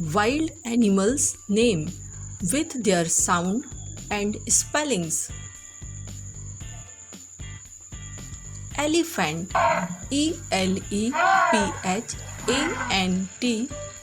wild animals' name with their sound and spellings. Elephant, ELEPHANT,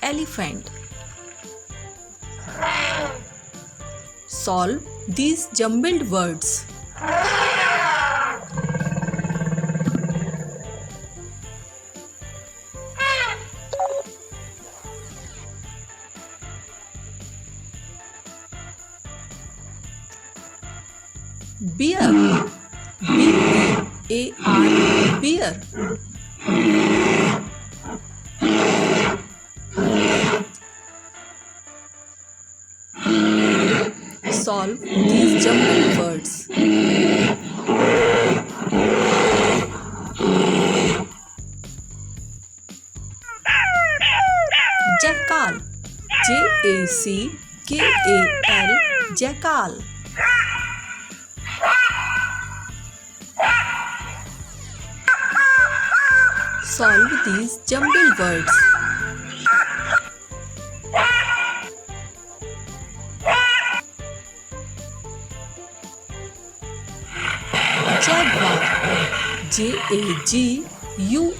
elephant. Solve these jumbled words. Bear, BEAR, bear. Solve these jumbled words. Jackal, JACKAL, jackal. Solve these jumbled words. Jaguar,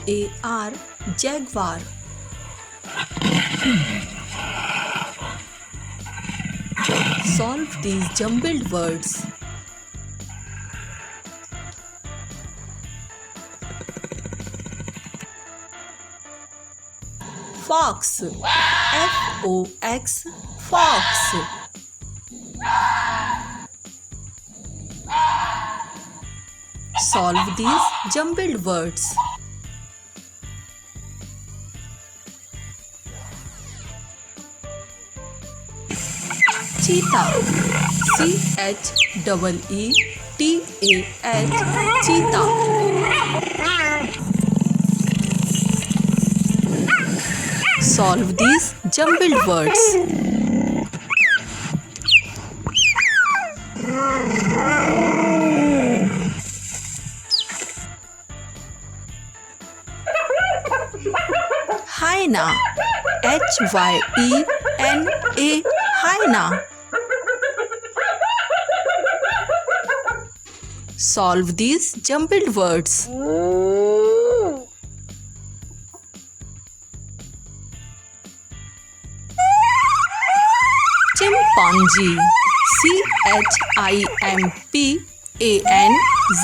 JAGUAR, jaguar. Solve these jumbled words. Fox, FOX, fox. Solve these jumbled words. Cheetah, CHEETAH, cheetah. Solve these jumbled words. Hyena, HYENA, hyena. Solve these jumbled words. Chimpanzee,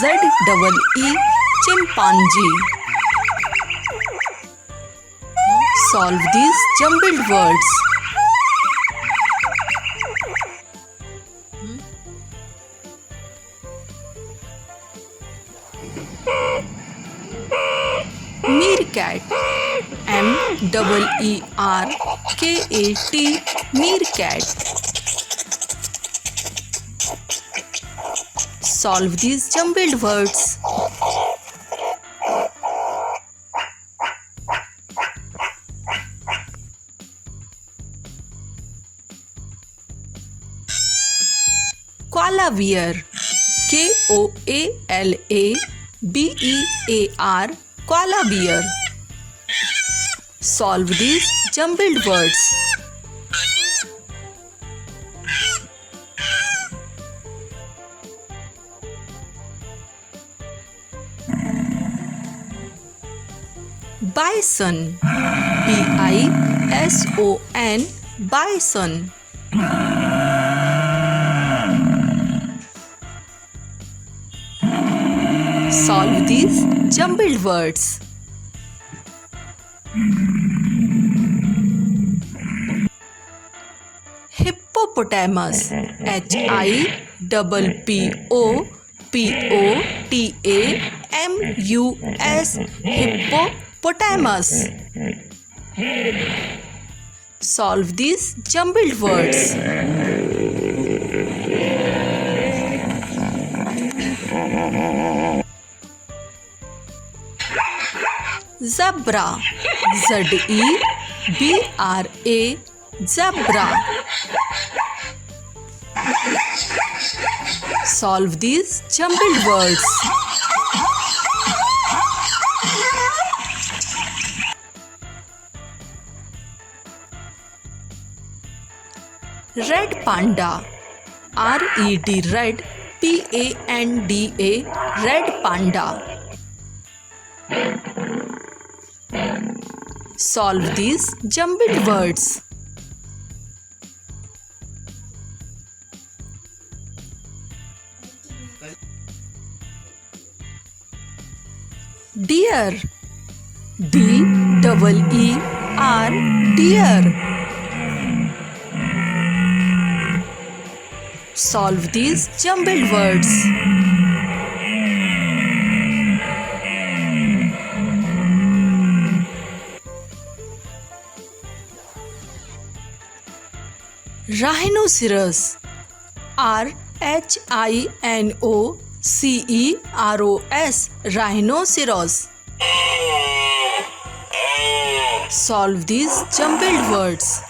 CHIMPANZEE, chimpanzee. Solve these jumbled words. Meerkat, MEERKAT, meerkat. Solve these jumbled words. Koala bear, KOALABEAR, koala bear. Solve these jumbled words. Bison, BISON, bison. Solve these jumbled words. Hippopotamus, HIPPOPOTAMUS, hippopotamus. Solve these jumbled words. Zebra, ZEBRA, zebra. Solve these jumbled words. Red panda. R-E-D red. P-A-N-D-A. Red panda. Solve these jumbled words. Deer. D-E-E-R. Deer. Solve these jumbled words. Rhinoceros. R-H-I-N-O-C-E-R-O-S. Rhinoceros. Solve these jumbled words.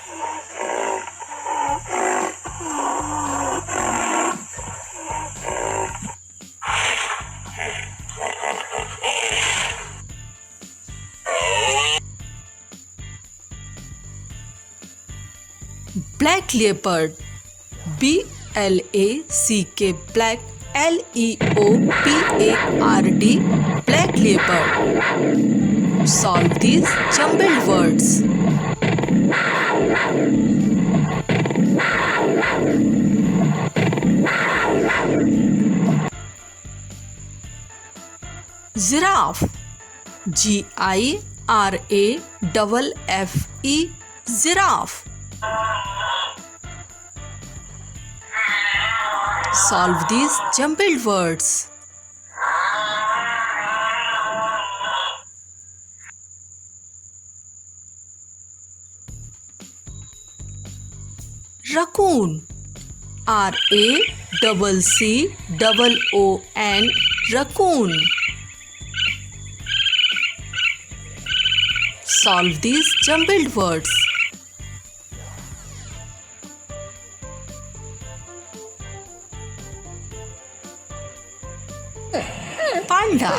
Black leopard. B-L-A-C-K. Black. L-E-O-P-A-R-D. Black leopard. Solve these jumbled words. Giraffe. G-I-R-A-F-F-E. Giraffe. Solve these jumbled words. Raccoon. R-A-C-C-O-O-N. Raccoon. Solve these jumbled words. Panda.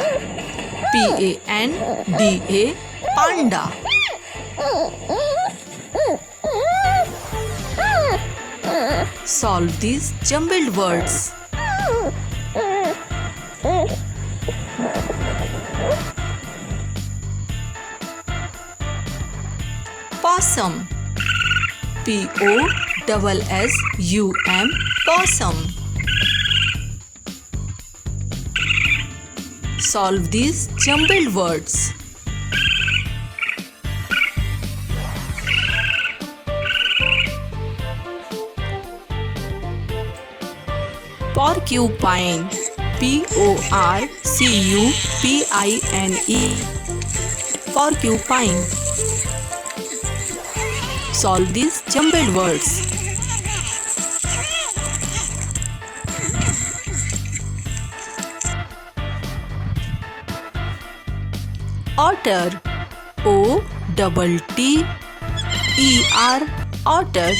P-A-N-D-A. Panda. Solve these jumbled words. Possum. P-O-S-S-U-M. Possum. Solve these jumbled words. Porcupine. P-O-R-C-U-P-I-N-E. Porcupine. Solve these jumbled words. Otter. O-T-T-E-R. Otter.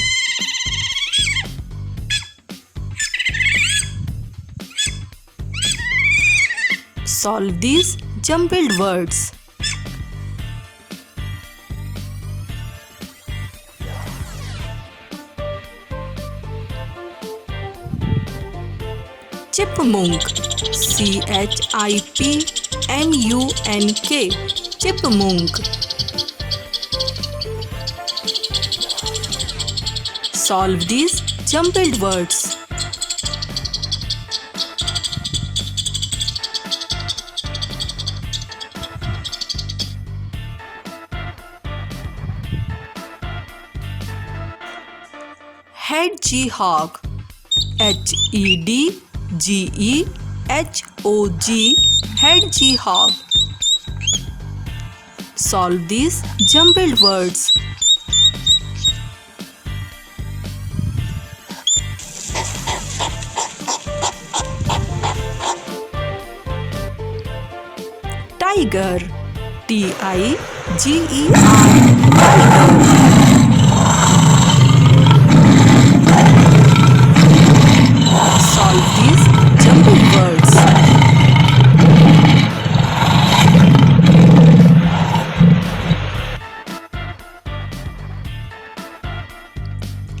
Solve these jumbled words. Chipmunk. C-H-I-P-M-U-N-K. Chipmunk. Solve these jumbled words. Hedgehog. H-E-D-G-E-H-O-G. Hedgehog. Solve these jumbled words. Tiger. T-I-G-E-R. Tiger. Solve these jumbled words.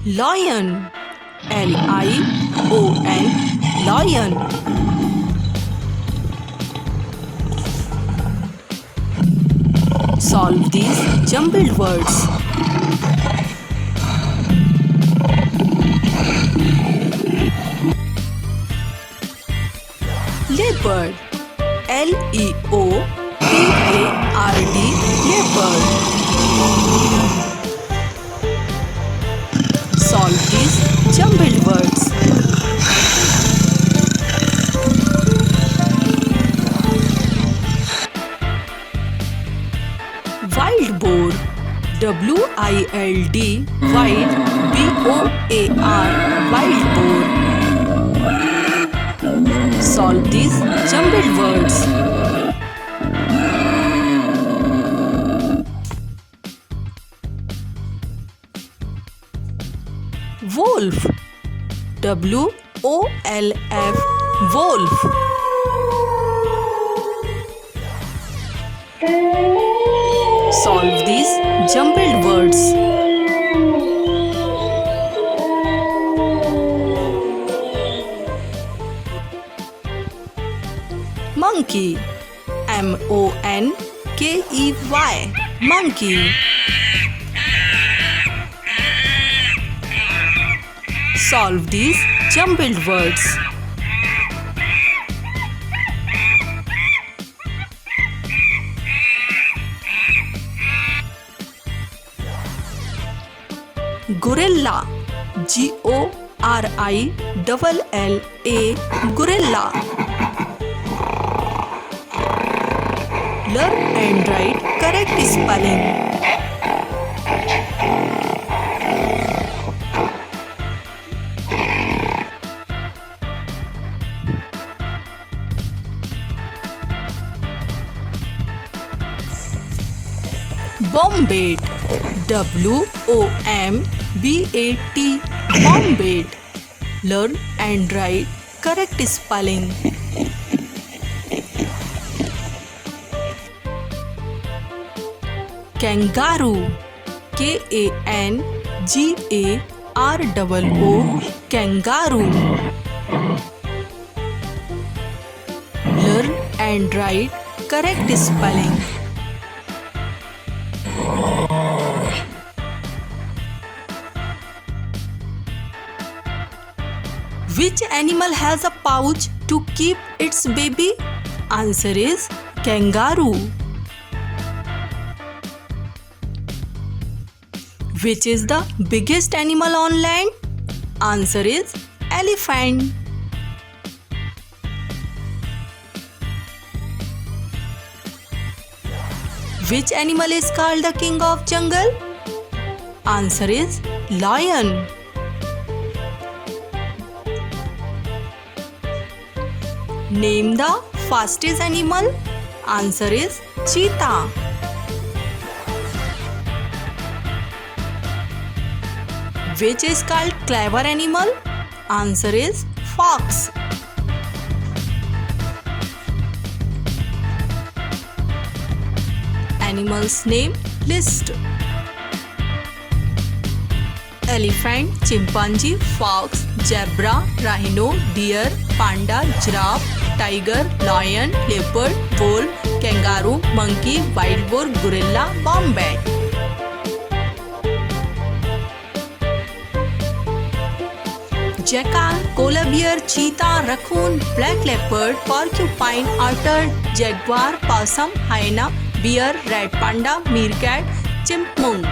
Lion. Lion, lion. Solve these jumbled words. Leopard, Leopard, leopard. Solve these jumbled words. Wild boar, WILD, wild, BOAR, wild boar. Solve these jumbled words. Wolf, WOLF, wolf. Solve these jumbled words. Monkey, MONKEY, monkey. Solve these jumbled words. Gorilla, GORILLA, gorilla. Learn and write correct spelling. Wombat, WOMBAT, wombat. Learn and write correct spelling. Kangaroo, KANGAROO, kangaroo. Learn and write correct spelling. Which animal has a pouch to keep its baby? Answer is kangaroo. Which is the biggest animal on land? Answer is elephant. Which animal is called the king of jungle? Answer is lion. Name the fastest animal. Answer is cheetah. Which is called clever animal? Answer is fox. Animals name list. Elephant, chimpanzee, fox, zebra, rhino, deer, panda, giraffe, tiger, lion, leopard, wolf, kangaroo, monkey, wild boar, gorilla, wombat. Jackal, koala bear, cheetah, raccoon, black leopard, porcupine, otter, jaguar, possum, hyena, bear, red panda, meerkat, chipmunk.